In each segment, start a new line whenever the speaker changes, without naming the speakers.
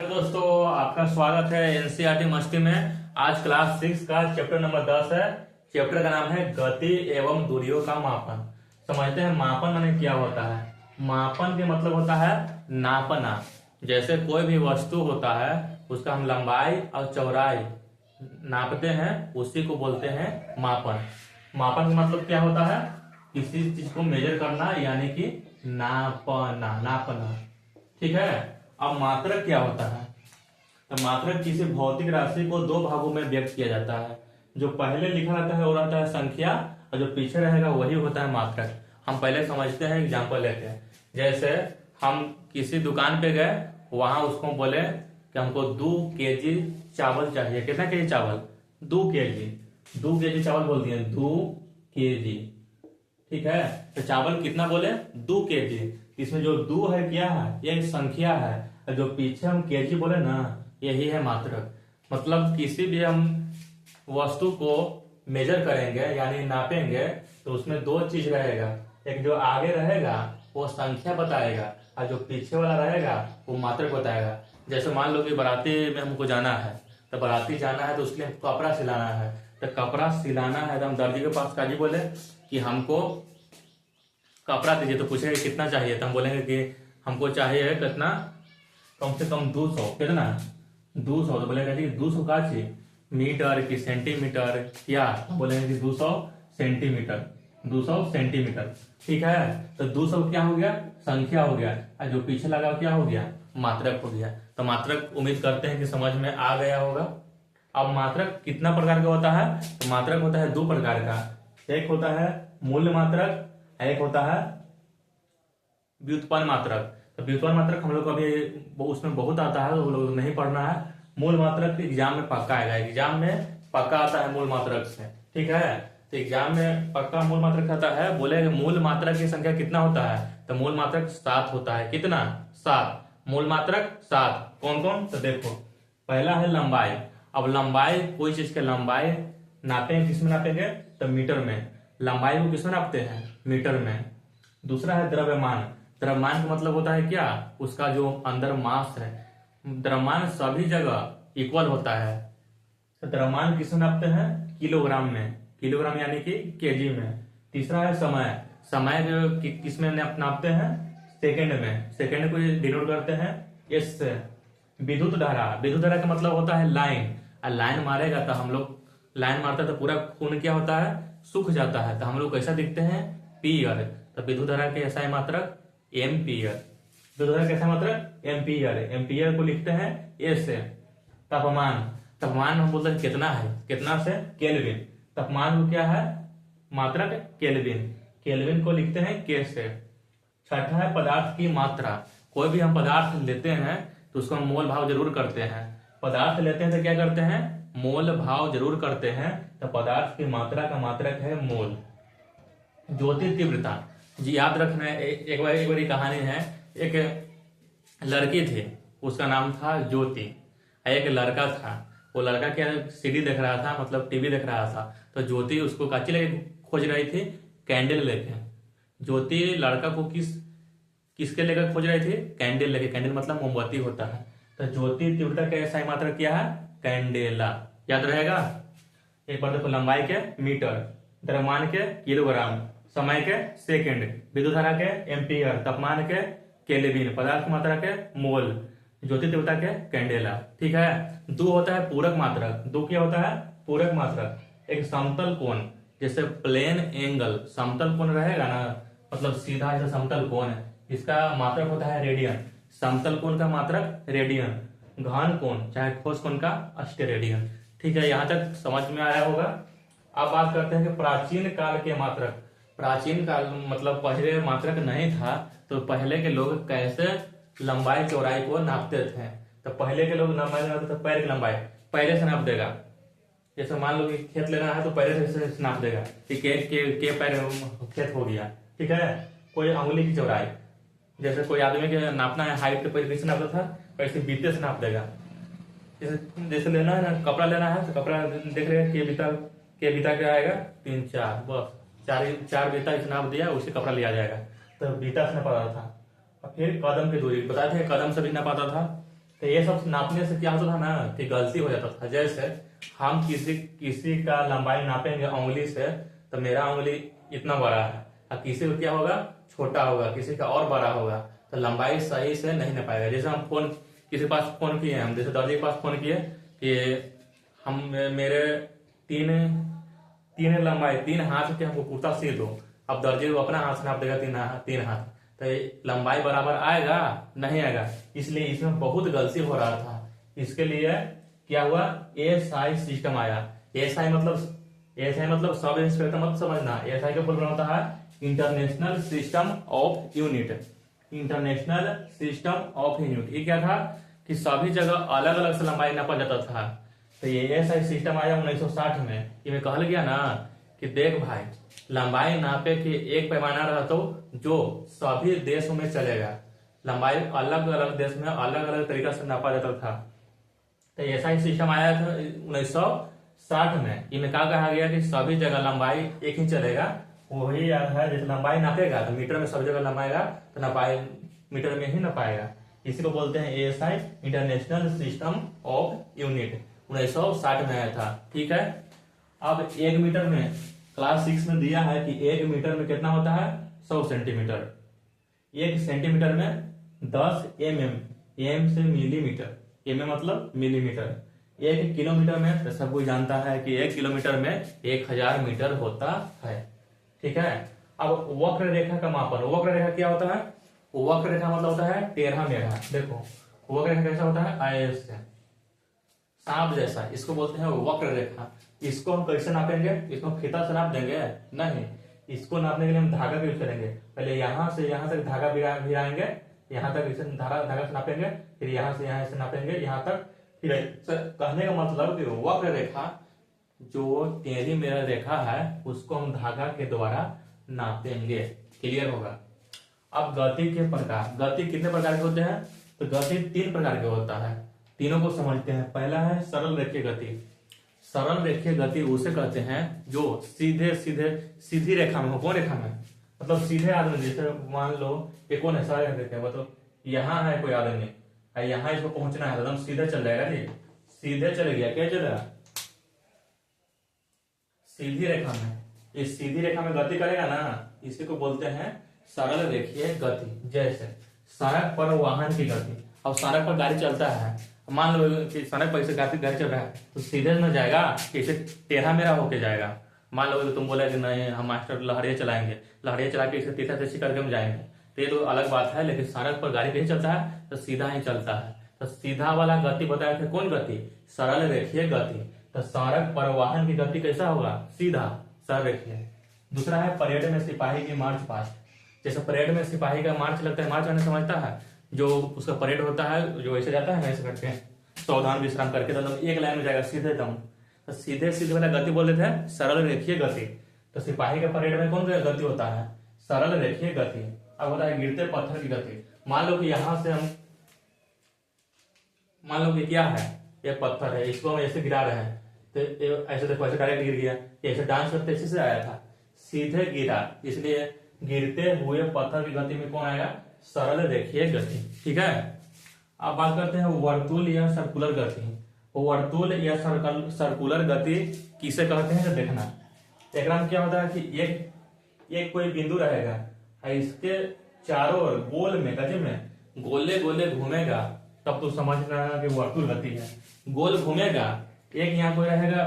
दोस्तों, आपका स्वागत है एनसीईआरटी मस्ती में। आज क्लास 6 का चैप्टर नंबर 10 है। चैप्टर का नाम है गति एवं दूरियों का मापन। समझते हैं मापन माने क्या होता है। मापन के मतलब होता है नापना। जैसे कोई भी वस्तु होता है उसका हम लंबाई और चौड़ाई नापते हैं, उसी को बोलते हैं मापन। मापन का मतलब क्या होता है? किसी चीज को मेजर करना, यानी कि नापना। ठीक है। अब मात्रक क्या होता है? तो मात्रक किसी भौतिक राशि को दो भागों में व्यक्त किया जाता है। जो पहले लिखा रहता है वो रहता है संख्या, और जो पीछे रहेगा वही होता है मात्रक। हम पहले समझते हैं, एग्जाम्पल लेते हैं। जैसे हम किसी दुकान पे गए, वहां उसको बोले कि हमको 2 केजी चावल चाहिए। कितना केजी चावल? 2 केजी। 2 केजी चावल बोल दिए, 2 केजी। ठीक है। तो चावल कितना बोले? 2 केजी। इसमें जो 2 है क्या है? ये एक संख्या है, और जो पीछे हम केजी बोले ना, यही है मात्रक। मतलब किसी भी हम वस्तु को मेजर करेंगे यानी नापेंगे, तो उसमें 2 चीज रहेगा। एक जो आगे रहेगा वो संख्या बताएगा, और जो पीछे वाला रहेगा वो मात्रक बताएगा। जैसे मान लो कि बाराती में हमको जाना है, तो बाराती जाना है तो उसके लिए कपड़ा सिलाना है। तो कपड़ा सिलाना है तो हम दर्जी के पास काजी बोले कि हमको कपड़ा दीजिए। तो पूछेंगे कितना चाहिए, तो हम बोलेंगे कि हमको चाहिए कितना, कम से कम 200। कितना? 200। तो बोलेंगे कि 200 का चाहिए, मीटर की सेंटीमीटर, क्या? तो बोलेंगे कि 200 सेंटीमीटर। 200 सेंटीमीटर। ठीक है। तो 200 क्या हो गया? संख्या हो गया, और जो पीछे लगा क्या हो गया? मात्रक हो गया। तो मात्रक उम्मीद करते हैं कि समझ में आ गया होगा। अब मात्रक कितना प्रकार का होता है? तो मात्रक होता है 2 प्रकार का। एक होता है मूल मात्रक, एक होता है व्युत्पन्न मात्रक। तो व्युत्पन्न मात्रक हम लोग को अभी उसमें बहुत आता है, तो वो लोग नहीं पढ़ना है। मूल मात्रक एग्जाम में पक्का आएगा, एग्जाम में पक्का आता है मूल मात्रक से। ठीक है। तो एग्जाम में पक्का मूल मात्रक आता है। बोले मूल मात्रक की संख्या कितना होता है? तो मूल मात्रक 7 होता है। कितना? 7। मूल मात्रक 7। कौन कौन? तो देखो, पहला है लंबाई। अब लंबाई, कोई चीज के लंबाई नापेंगे, किस में नापेंगे? तो मीटर में। लंबाई को किस में नापते हैं? मीटर में। दूसरा है द्रव्यमान। द्रव्यमान का मतलब होता है क्या? उसका जो अंदर मास है। द्रव्यमान सभी जगह इक्वल होता है। तो द्रव्यमान किस में नापते हैं? किलोग्राम में। किलोग्राम यानी कि केजी में। तीसरा है समय। समय जो किस में नापते हैं? सेकंड में। सेकंड को डिनोट करते हैं एस से। विद्युत धारा। विद्युत धारा का मतलब होता है लाइन। और लाइन मारेगा तो हम लोग, लाइन मारता है तो पूरा खून क्या होता है? सूख जाता है। तो हम लोग कैसा दिखते हैं? पीयर। तो विद्युत धारा के ऐसा है मात्रक एम्पियर। विद्युत धारा कैसा मात्रक? एम्पियर। एम्पियर को लिखते हैं ए से। तापमान। तापमान हम बोलते हैं कितना है? कितना से? केल्विन। तापमान को क्या है? मात्रक केल्विन। केल्विन को लिखते हैं के से। छठा है पदार्थ की मात्रा। कोई भी हम पदार्थ लेते हैं तो उसको हम मोल भाव जरूर करते हैं। पदार्थ लेते हैं तो क्या करते हैं? मोल भाव जरूर करते हैं। तो पदार्थ की मात्रा का मात्रक है मोल। ज्योति तीव्रता जी याद रखना है। एक बार कहानी है। एक लड़की थी, उसका नाम था ज्योति। एक लड़का था, वो लड़का क्या सीडी देख रहा था, मतलब टीवी देख रहा था। तो ज्योति उसको काची लेके खोज रही थी? कैंडल लेके। ज्योति लड़का को किसके लेकर खोज रही थी? कैंडल लेके। कैंडल मतलब मोमबत्ती होता है। तो ज्योति तीव्रता का ऐसा मात्रक क्या है? कैंडेला। याद रहेगा। एक बार देखो, लंबाई के मीटर, द्रव्यमान के किलोग्राम, समय के सेकंड, विद्युत धारा के एम्पियर, तापमान के केल्विन, पदार्थ की मात्रा के मोल, ज्योति तीव्रता के कैंडेला। ठीक है। 2 होता है पूरक मात्रक। 2 क्या होता है? पूरक मात्रक। एक समतल कोण, जैसे प्लेन एंगल, समतल कोण रहेगा ना, मतलब सीधा ऐसा समतल कोण है, इसका मात्रक होता है रेडियन। समतल कोण का मात्रक रेडियन। घन कोण चाहे ठोस कोण का अस्टेरेडियन। ठीक है। यहां तक समझ में आया होगा। अब बात करते हैं कि प्राचीन काल के मात्रक। प्राचीन काल मतलब पहले मात्रक नहीं था, तो पहले के लोग कैसे लंबाई चौड़ाई को नापते थे? तो पहले के लोग लंबाई नापते थे, पैर की लंबाई पैरे से नाप देगा। जैसे मान लो कि खेत लेना है तो पैरे से नाप देगा कि के पैर खेत हो गया। ठीक है। कोई अंगुली की चौड़ाई, जैसे कोई आदमी के नापना है हाइट, तो पैर से नापता था, वैसे बीते से नाप देगा। जैसे लेना है ना, कपड़ा लेना है तो कपड़ा देख रहे हैं के बीता क्या आएगा? 3 4, बस 4 बीता इसे नाप दिया, उसे कपड़ा लिया जाएगा। तो बीता से नापा था। और फिर कदम की दूरी बताते हैं, कदम से भी नापाता था। तो ये सब नापने से क्या होता था ना कि गलती हो जाता था। जैसे हम किसी किसी का लंबाई नापेंगे उंगली से, तो मेरा उंगली इतना बड़ा है, और किसी को क्या होगा, छोटा होगा, किसी का और बड़ा होगा, तो लंबाई सही से नहीं ना पाएगा। जैसे हम फोन किसी के पास फोन किए, हम जैसे दर्जी के पास फोन किए कि हम मेरे तीन तीन लंबाई 3 हाथ के हमको कुर्ता सी दो। अब दर्जी को अपना हाथ से नाप देगा 3 हाथ, तो ये लंबाई बराबर आएगा नहीं आएगा। इसलिए इसमें बहुत गलती हो रहा था। इसके लिए क्या हुआ, एएसआई सिस्टम आया। एएसआई मतलब सब इंस्पेक्टर मत समझना। एएसआई का फुल फॉर्म होता है international system of unit. International system of unit ये क्या था कि सभी जगह अलग अलग से लंबाई नापा जाता था। तो ये एएसआई सिस्टम आया 1960 में। ये मैं कहल गया ना कि देख भाई, लंबाई नापे के एक पैमाना रहा तो जो सभी देशों में चलेगा। लंबाई अलग अलग देश में अलग अलग तरीका से नापा जाता था। तो ऐसा ही सिस्टम आया था 1960 में। इनमें क्या कहा गया कि सभी जगह लंबाई एक ही चलेगा। वही है, जैसे लंबाई नापेगा तो मीटर में सब जगह लंबाएगा, तो नपाए मीटर में ही नपाएगा। इसी को बोलते हैं ASI, international system of unit. 1960 में आया था। ठीक है, अब 1 मीटर में क्लास 6 में दिया है कि 1 मीटर में कितना होता है, 100 सेंटीमीटर। 1 सेंटीमीटर में 10 mm, एम से मिलीमीटर, एम मतलब मिलीमीटर। 1 किलोमीटर में तो सब कोई जानता है कि 1 किलोमीटर में 1000 मीटर होता है। ठीक है, अब वक्र रेखा का मापन। वक्र रेखा क्या होता है, वक्र रेखा मतलब होता है टेढ़ा मेढ़ा। देखो वक्र रेखा कैसा होता है, आयस से सांप जैसा, इसको बोलते हैं वक्र रेखा। इसको हम कैसे नापेंगे, इसको फीता से नाप देंगे नहीं, इसको नापने के लिए हम धागा का यूज करेंगे। पहले यहाँ से यहाँ तक धागा भिड़ाएंगे, यहाँ तक इसे धागा से नापेंगे, फिर यहाँ से यहाँ से नापेंगे यहाँ तक। फिर कहने का मतलब कि वक्र रेखा जो टेढ़ी मेढ़ा रेखा है उसको हम धागा के द्वारा नापेंगे। क्लियर होगा। अब गति के प्रकार, गति कितने प्रकार के होते हैं, तो गति 3 प्रकार के होता है। तीनों को समझते हैं। पहला है सरल रेखीय गति। सरल रेखीय गति उसे कहते हैं जो सीधे सीधे सीधी रेखा में हो। कौन रेखा में, मतलब सीधे आदमी, जैसे मान लो ये कौन है, सरल रेखा मतलब यहाँ है कोई आदमी, यहाँ इसको पहुंचना है, एकदम सीधे चल जाएगा जी, सीधे चले गया, क्या चलेगा, सीधी रेखा में। इस सीधी रेखा में गति करेगा ना, इसी को बोलते हैं सरल रेखीय गति। जैसे सड़क पर वाहन की गति। अब सड़क पर गाड़ी चलता है, मान लो कि सड़क पर ऐसे गाड़ी चल रहा है, तो सीधे न जाएगा, इसे टेढ़ा मेढ़ा होके जाएगा। मान लो तुम बोले कि नहीं हम मास्टर लहरिया चलाएंगे, लहरिया चला के इसे तीखा तेजी करके हम जाएंगे, तो ये तो अलग बात है। लेकिन सड़क पर गाड़ी नहीं चलता है तो सीधा ही चलता है। तो सीधा वाला गति बताया था, कौन गति, सरल रेखीय गति। तो सड़क पर वाहन की गति कैसा होगा, सीधा सरल रेखीय। दूसरा है परेड में सिपाही की मार्च पास्ट। जैसे परेड में सिपाही का मार्च लगता है, मार्च मैंने समझता है, जो उसका परेड होता है, जो ऐसे जाता है ऐसे करके सावधान विश्राम करके, तो एक लाइन में जाएगा सीधे दम। तो सीधे सीधे वाला गति बोल देते हैं सरल रेखीय गति। तो सिपाही के परेड में कौन सा गति होता है, सरल रेखीय गति। अब होता है गिरते पत्थर की गति। मान लो कि यहां से हम, मान लो कि क्या है, ये पत्थर है, इसको हम ऐसे गिरा रहे हैं, तो ऐसे देखो ऐसे डायरेक्ट गिर गया, ऐसे डांस करते ऐसे से आया था, सीधे गिरा, इसलिए गिरते हुए पत्थर की गति में कौन आएगा, सरल रेखीय गति। ठीक है, अब बात करते हैं वर्तुल या सर्कुलर गति। वर्तुल या सर्कुलर गति किसे कहते हैं, देखना। एक में क्या होता है कि एक कोई बिंदु रहेगा, इसके चारों ओर गोल में, गति में गोले गोले घूमेगा, तब तो समझना कि वर्तुल गति है। गोल घूमेगा, एक यहाँ कोई रहेगा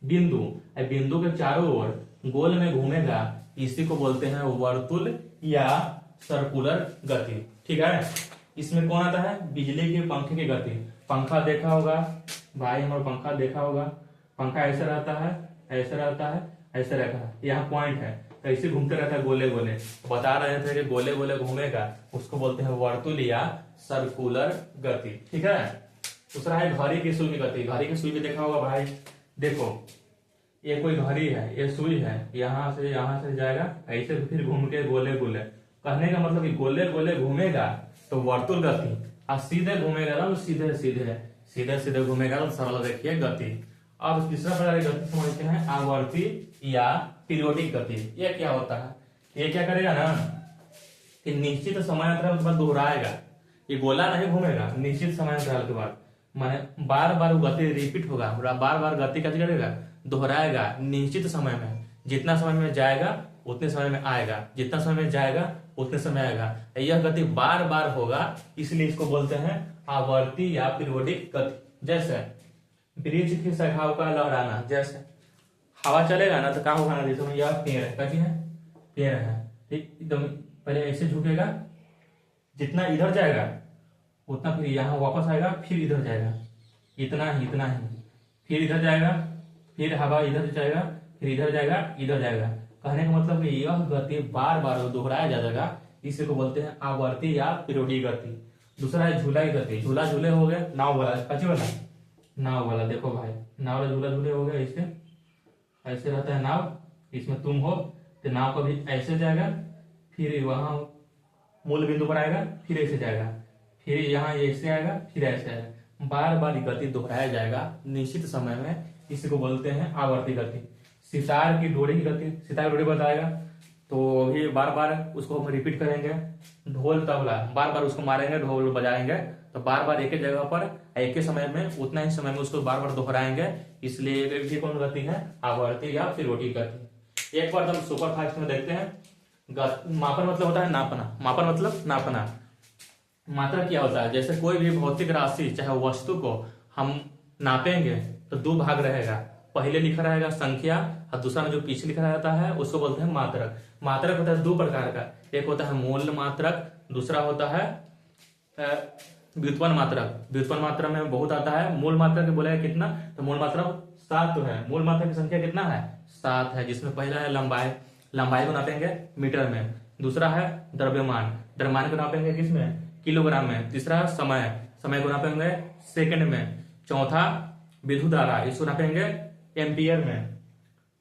बिंदु, बिंदु के चारों ओर गोल में घूमेगा, इसी को बोलते हैं वर्तुल या सर्कुलर गति। ठीक है, इसमें कौन आता है, बिजली के पंखे की गति। पंखा देखा होगा भाई, हमारा पंखा देखा होगा, पंखा ऐसे रहता है, ऐसे रहता है, ऐसे रहता है, यहाँ पॉइंट है, तो ऐसे घूमते रहता है गोले गोले। बता रहे थे कि गोले गोले घूमेगा, उसको बोलते हैं वर्तुल या सर्कुलर गति। ठीक है, दूसरा है घड़ी की सुई की गति। घड़ी की सुई भी देखा होगा भाई, देखो ये कोई घड़ी है, ये सुई है, यहाँ से जाएगा ऐसे, फिर घूम के गोले गोले। कहने का मतलब कि गोले गोले घूमेगा तो वर्तुल गति, और सीधे घूमेगा तो सीधे सीधे घूमेगा तो सरल रेखीय गति। अब तीसरा प्रकार की गति समझते हैं आवर्ती या पीरियोडिक गति। ये क्या होता है, ये क्या करेगा ना कि निश्चित समय अंतराल के बाद दोहराएगा। ये गोला नहीं घूमेगा निश्चित समय अंतराल के बाद, माने बार बार गति रिपीट होगा, बार बार गति कैसे करेगा, दोहराएगा निश्चित समय में। जितना समय में जाएगा उतने समय में आएगा, जितना समय में जाएगा उतने समय आएगा। यह गति बार बार होगा, इसलिए इसको बोलते हैं आवर्ती या पीरियोडिक गति। जैसे वृक्ष की शाखाओं का लहराना, जैसे हवा चलेगा ना तो क्या होगा ना, जैसे यह पेड़ है, कैसी है, पेड़ है, ठीक, एकदम पहले ऐसे झुकेगा, जितना इधर जाएगा उतना फिर यहाँ वापस आएगा, फिर इधर जाएगा, इतना ही फिर इधर जाएगा, फिर हवा इधर जाएगा, फिर इधर जाएगा, इधर जाएगा। कहने का मतलब कि यह गति बार बार दोहराया जाएगा, इसी को बोलते हैं आवर्ती या पीरियोडिक गति। दूसरा है झूला की गति। झूला झूले हो गए, नाव वाला, कच्ची वाला, नाव वाला, देखो भाई नाव वाला झूला झूले हो गया, इससे ऐसे रहता है नाव, इसमें तुम हो तो नाव कभी ऐसे जाएगा, फिर वहां मूल बिंदु पर आएगा, फिर ऐसे जाएगा, फिर यहाँ ऐसे आएगा, फिर ऐसे आएगा, बार बार गति दोहराया जाएगा निश्चित समय में, इसी को बोलते हैं आवर्ती गति। सितार की डोरी की गति, सितार की डोरी बताएगा तो भी बार बार उसको हम रिपीट करेंगे। ढोल तबला बार बार उसको मारेंगे, ढोल बजाएंगे, तो बार बार एक ही जगह पर एक ही समय में उतना ही समय में उसको बार बार दोहराएंगे, इसलिए ये कौन गति है, आवर्ती या पीरियोडिक गति। एक बार हम सुपर फास्ट में देखते हैं। मापन मतलब होता है नापना, मापन मतलब नापना। मात्रा क्या होता है, जैसे कोई भी भौतिक राशि चाहे वस्तु को हम नापेंगे तो दो भाग रहेगा, पहले लिखा रहेगा संख्या और दूसरा में जो पीछे लिखा रहता है उसको बोलते हैं मात्रक। मात्रक होता है दो प्रकार का, एक होता है मूल मात्रक, दूसरा होता है व्युत्पन्न मात्रक। व्युत्पन्न मात्रा में बहुत आता है। मूल मात्रक बोलेगा कितना, तो मूल मात्रक 7 तो है, मूल मात्रक की संख्या कितना है, 7 है, जिसमें पहला है लंबाई, लंबाई को नापेंगे मीटर में। दूसरा है द्रव्यमान, द्रव्यमान को नापेंगे किसमें, किलोग्राम में। तीसरा समय, समय को नापेंगे सेकंड में। चौथा विद्युत धारा, इसको नापेंगे एम्पियर में।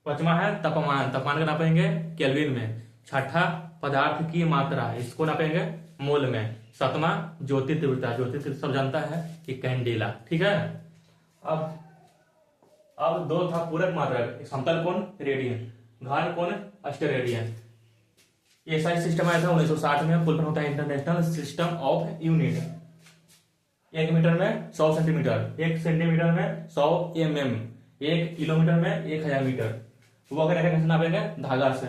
पांचवा है तापमान, तापमान को नापेंगे केल्विन में। छठा पदार्थ की मात्रा, इसको नापेंगे मोल में। सातवां ज्योति तीव्रता, ज्योति तीव्रता सब जानता है कि कैंडेला, ठीक है। अब दो था पूरक मात्रक, समतल कोण रेडियन, घन कोण अस्टेरेडियन। ये साइज सिस्टम आया था 1960 में, फुल फॉर्म होता है international system of unit. 1 metre में 100 सेंटीमीटर, 1 सेंटीमीटर में 100 mm, 1 किलोमीटर में 1000 मीटर। वो अगर कैसे नापेंगे, धागा से।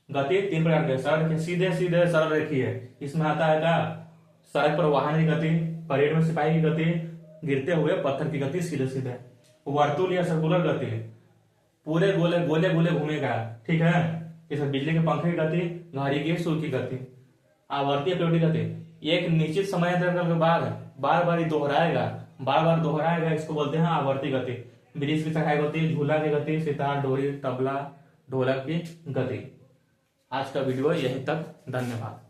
गति 3 प्रकार के, सड़क के सीधे सीधे सरल रेखीय, इसमें आता है क्या, सड़क पर वाहन की गति, परेड में सिपाही की गति, गिरते हुए पत्थर की गति सीधे सीधे। वर्तुल या सर्कुलर गति, पूरे गोले गोले गोले घूमेगा, ठीक है। जैसे बिजली के पंखे की गति, घड़ी की सुई की गति। आवर्ती पीरियोडिक गति, एक निश्चित समय अंतराल के बाद बार बार दोहराएगा, बार बार दोहराएगा, इसको बोलते हैं आवर्ती गति। वृक्ष की शाखाएं गति, झूला की गति, सितार, डोरी, तबला, ढोलक की गति। आज का वीडियो यहीं तक, धन्यवाद।